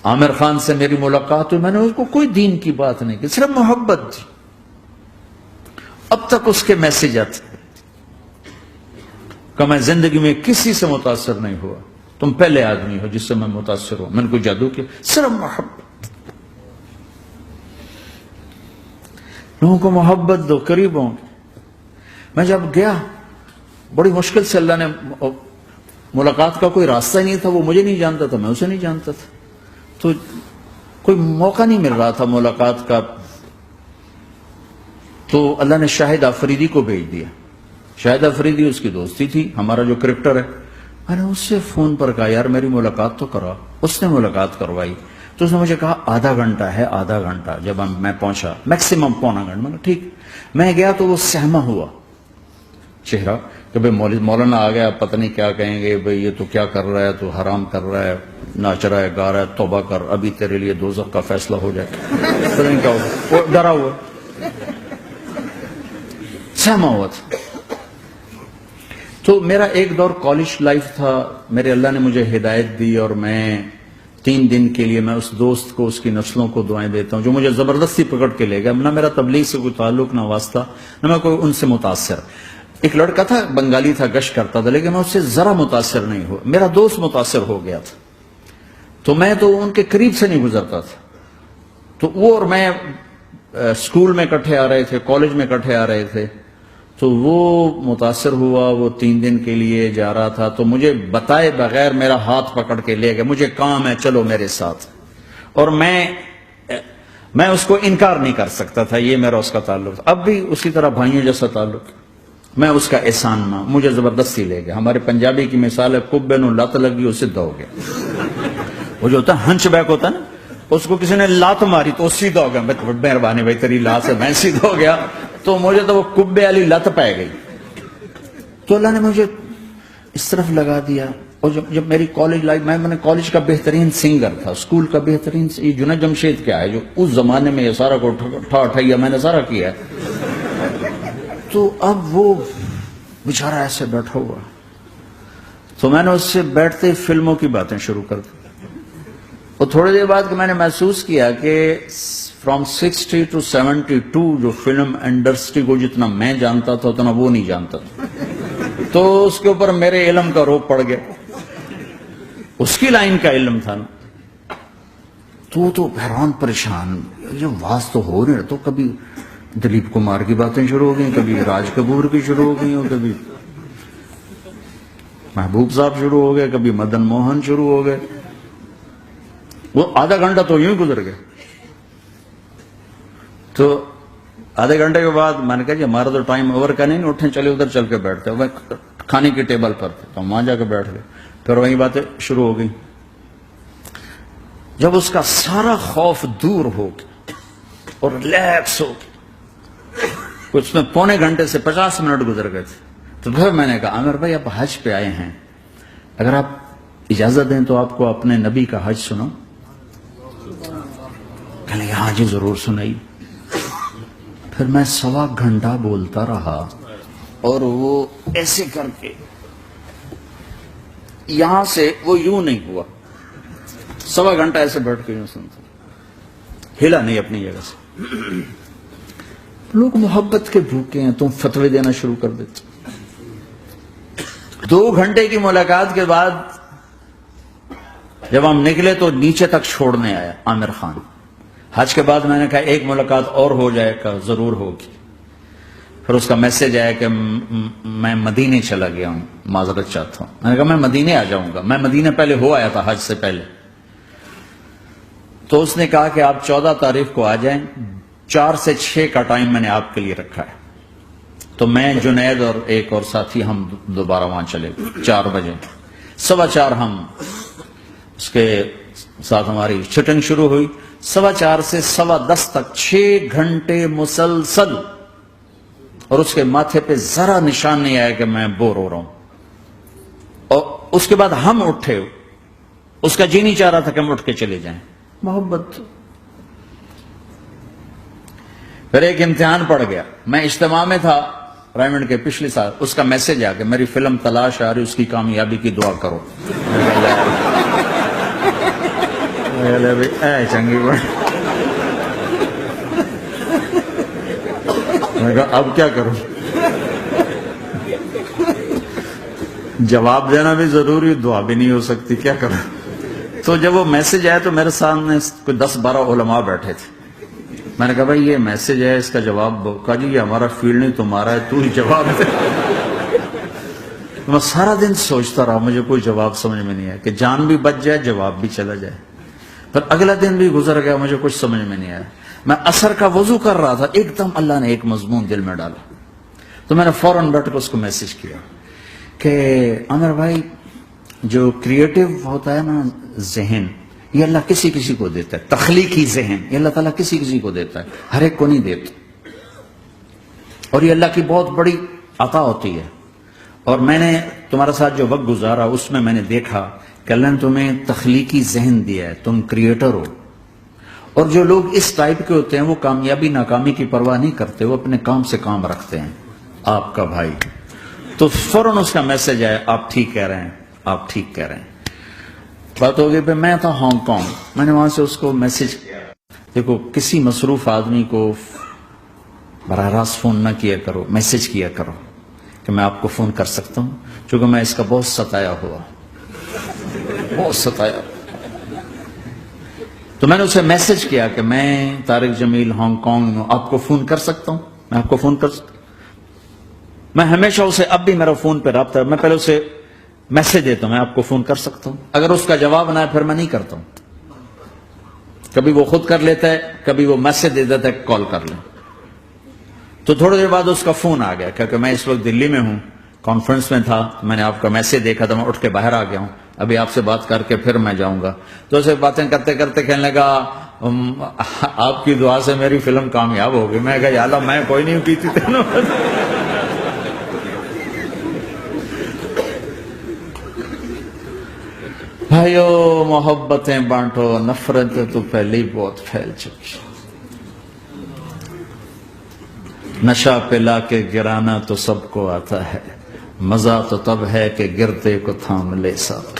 عامر خان سے میری ملاقات ہوئی، میں نے اس کو کوئی دین کی بات نہیں کی، صرف محبت تھی. اب تک اس کے میسج آتے کہ میں زندگی میں کسی سے متاثر نہیں ہوا، تم پہلے آدمی ہو جس سے میں متاثر ہوں. میں نے کوئی جادو کیا، صرف محبت. لوگوں کو محبت دو، قریب ہوں. میں جب گیا بڑی مشکل سے اللہ نے، ملاقات کا کوئی راستہ ہی نہیں تھا، وہ مجھے نہیں جانتا تھا، میں اسے نہیں جانتا تھا، تو کوئی موقع نہیں مل رہا تھا ملاقات کا. تو اللہ نے شاہد آفریدی کو بھیج دیا. شاہد آفریدی اس کی دوستی تھی، ہمارا جو کرکٹر ہے. میں نے اس سے فون پر کہا یار میری ملاقات تو کرا. اس نے ملاقات کروائی. تو اس نے مجھے کہا آدھا گھنٹہ ہے، آدھا گھنٹہ. جب میں پہنچا میکسیمم پونا گھنٹہ. میں نے ٹھیک. میں گیا تو وہ سہما ہوا چہرہ کہ بھئی مولانا آ گیا، پتہ نہیں کیا کہیں گے، بھئی یہ تو کیا کر رہا ہے، تو حرام کر رہا ہے، ناچ رہا ہے، گا رہا ہے، توبہ کر، ابھی تیرے لیے دوزخ کا فیصلہ ہو جائے. پتہ نہیں کیا ہوگا، وہ ڈرا ہوا سہما ہوا تھا. تو میرا ایک دور کالج لائف تھا. میرے اللہ نے مجھے ہدایت دی اور میں 3 دن کے لیے میں اس دوست کو، اس کی نسلوں کو دعائیں دیتا ہوں جو مجھے زبردستی پکڑ کے لے گیا. نہ میرا تبلیغ سے کوئی تعلق، نہ واسطہ، نہ میں کوئی ان سے متاثر. ایک لڑکا تھا، بنگالی تھا، گشت کرتا تھا، لیکن میں اس سے ذرا متاثر نہیں ہوا. میرا دوست متاثر ہو گیا تھا، تو میں تو ان کے قریب سے نہیں گزرتا تھا. تو وہ اور میں اسکول میں اکٹھے آ رہے تھے، کالج میں اکٹھے آ رہے تھے. تو وہ متاثر ہوا، وہ 3 دن کے لیے جا رہا تھا، تو مجھے بتائے بغیر میرا ہاتھ پکڑ کے لے گئے. مجھے کام ہے، چلو میرے ساتھ. اور میں اس کو انکار نہیں کر سکتا تھا، یہ میرا اس کا تعلق تھا. اب بھی اسی طرح بھائیوں جیسا تعلق. میں اس کا احسان ماں، مجھے زبردستی لے گیا. ہمارے پنجابی کی مثال ہے، کبے نو لت لگی اسے دو گیا. وہ جو ہوتا ہے ہنچ بیک ہوتا ہے نا، اس کو کسی نے لات ماری تو سیدھا ہو گیا. مہربانی بھائی تیری لات سے میں سیدھا ہو گیا. تو مجھے تو وہ کبے والی لت پہ گئی. تو اللہ نے مجھے اس طرف لگا دیا. اور جب میری کالج لائف، میں نے کالج کا بہترین سنگر تھا، اسکول کا بہترین، یہ جنید جمشید کیا ہے جو اس زمانے میں یہ سارا کو اٹھایا میں نے سارا کیا ہے. تو اب وہ بیچارہ ایسے بیٹھا ہوا. تو میں نے اس سے بیٹھتے فلموں کی باتیں شروع کر دی. اور تھوڑی دیر بعد میں نے محسوس کیا کہ فرام 60 to 72 جو فلم انڈسٹری کو جتنا میں جانتا تھا اتنا وہ نہیں جانتا تھا. تو اس کے اوپر میرے علم کا روپ پڑ گیا. اس کی لائن کا علم تھا نا. تو حیران پریشان، یہ واز تو ہو رہے. تو کبھی دلیپ کمار کی باتیں شروع ہو گئیں، کبھی راج کپور کی شروع ہو گئی، اور کبھی محبوب صاحب شروع ہو گئے، کبھی مدن موہن شروع ہو گئے. وہ آدھا گھنٹہ تو یوں ہی گزر گئے. تو آدھے گھنٹے کے بعد میں نے کہا جی ہمارا تو ٹائم اوور کا نہیں، اٹھیں چلے ادھر چل کے بیٹھتے. وہ کھانے کی ٹیبل پر تھے تو وہاں جا کے بیٹھ گئے. پھر وہی باتیں شروع ہو گئی. جب اس کا سارا خوف دور ہو گیا اور ریلیکس ہو گیا، اس میں 1.25 گھنٹے سے 50 منٹ گزر گئے تھے. تو پھر میں نے کہا عامر بھائی آپ حج پہ آئے ہیں، اگر آپ اجازت دیں تو آپ کو اپنے نبی کا حج سنو. کہنے ہاں جی ضرور سنائی. پھر میں 1.25 گھنٹہ بولتا رہا اور وہ ایسے کر کے یہاں سے وہ یوں نہیں ہوا. 1.25 گھنٹہ ایسے بیٹھ کے یوں سنتا، ہلا نہیں اپنی جگہ سے. لوگ محبت کے بھوکے ہیں، تم فتوے دینا شروع کر دیتے. 2 گھنٹے کی ملاقات کے بعد جب ہم نکلے تو نیچے تک چھوڑنے آیا عامر خان. حج کے بعد میں نے کہا ایک ملاقات اور ہو جائے گا، ضرور ہوگی. پھر اس کا میسج آیا کہ میں مدینے چلا گیا ہوں، معذرت چاہتا ہوں. میں نے کہا میں مدینے آ جاؤں گا. میں مدینے پہلے ہو آیا تھا حج سے پہلے. تو اس نے کہا کہ آپ 14 تاریخ کو آ جائیں، 4 سے 6 کا ٹائم میں نے آپ کے لیے رکھا ہے. تو میں جنید اور ایک اور ساتھی ہم دوبارہ وہاں چلے گئے. 4 بجے 4:15 ہم اس کے ساتھ ہماری شوٹنگ شروع ہوئی. 4:15 سے 10:15 تک 6 گھنٹے مسلسل. اور اس کے ماتھے پہ ذرا نشان نہیں آیا کہ میں بور ہو رہا ہوں. اور اس کے بعد ہم اٹھے، اس کا جی نہیں چاہ رہا تھا کہ ہم اٹھ کے چلے جائیں. محبت. پھر ایک امتحان پڑ گیا. میں اجتماع میں تھا رائمنڈ کے پچھلے سال. اس کا میسج آ گیا میری فلم تلاش آ رہی، اس کی کامیابی کی دعا کرو. اے چنگی بڑی. میں کہا اب کیا کروں؟ جواب دینا بھی ضروری، دعا بھی نہیں ہو سکتی، کیا کروں؟ تو جب وہ میسج آیا تو میرے سامنے کوئی 10-12 علماء بیٹھے تھے. میں نے کہا بھائی یہ میسج ہے، اس کا جواب دو. کہا جی یہ ہمارا فیلڈ نہیں تمہارا ہے، تو ہی جواب دے. میں سارا دن سوچتا رہا، مجھے کوئی جواب سمجھ میں نہیں آیا کہ جان بھی بچ جائے، جواب بھی چلا جائے. پھر اگلا دن بھی گزر گیا، مجھے کچھ سمجھ میں نہیں آیا. میں عصر کا وضو کر رہا تھا، ایک دم اللہ نے ایک مضمون دل میں ڈالا. تو میں نے فوراً بیٹھ کے اس کو میسج کیا کہ عامر بھائی، جو کریٹو ہوتا ہے نا ذہن، یہ اللہ کسی کسی کو دیتا ہے. تخلیقی ذہن یہ اللہ تعالیٰ کسی کسی کو دیتا ہے، ہر ایک کو نہیں دیتا. اور یہ اللہ کی بہت بڑی عطا ہوتی ہے. اور میں نے تمہارے ساتھ جو وقت گزارا اس میں نے دیکھا کہ اللہ نے تمہیں تخلیقی ذہن دیا ہے، تم کریٹر ہو. اور جو لوگ اس ٹائپ کے ہوتے ہیں وہ کامیابی ناکامی کی پرواہ نہیں کرتے، وہ اپنے کام سے کام رکھتے ہیں. آپ کا بھائی تو فوراً اس کا میسج آیا، آپ ٹھیک کہہ رہے ہیں، آپ ٹھیک کہہ رہے ہیں. بات ہو گئی. میں تھا ہانگ کانگ، میں نے وہاں سے اس کو میسج کیا. دیکھو کسی مصروف آدمی کو براہ راست فون نہ کیا کرو، میسج کیا کرو کہ میں آپ کو فون کر سکتا ہوں، چونکہ میں اس کا بہت ستایا ہوا، بہت ستایا. تو میں نے اسے میسج کیا کہ میں طارق جمیل ہانگ کانگ میں آپ کو فون کر سکتا ہوں، میں آپ کو فون کر سکتا ہوں. میں ہمیشہ اسے، اب بھی میرا فون پہ رابطہ ہے، میں پہلے اسے میسج دیتا ہوں میں آپ کو فون کر سکتا ہوں. اگر اس کا جواب نہ ہے پھر میں نہیں کرتا ہوں. کبھی وہ خود کر لیتا ہے، کبھی وہ میسج دے دیتا ہے کال کر لیں. تو تھوڑی دیر بعد اس کا فون آ گیا کیونکہ میں اس وقت دلی میں ہوں، کانفرنس میں تھا. میں نے آپ کا میسج دیکھا تھا، میں اٹھ کے باہر آ گیا ہوں، ابھی آپ سے بات کر کے پھر میں جاؤں گا. تو اسے باتیں کرتے کرتے کہنے لگا آپ کی دعا سے میری فلم کامیاب ہو گئی. میں کہا یا اللہ میں کوئی نہیں پیتی تھی نا. بھائیو محبتیں بانٹو، نفرتیں تو پہلے ہی بہت پھیل چکی. نشہ پلا کے گرانا تو سب کو آتا ہے، مزہ تو تب ہے کہ گرتے کو تھام لے ساتھ.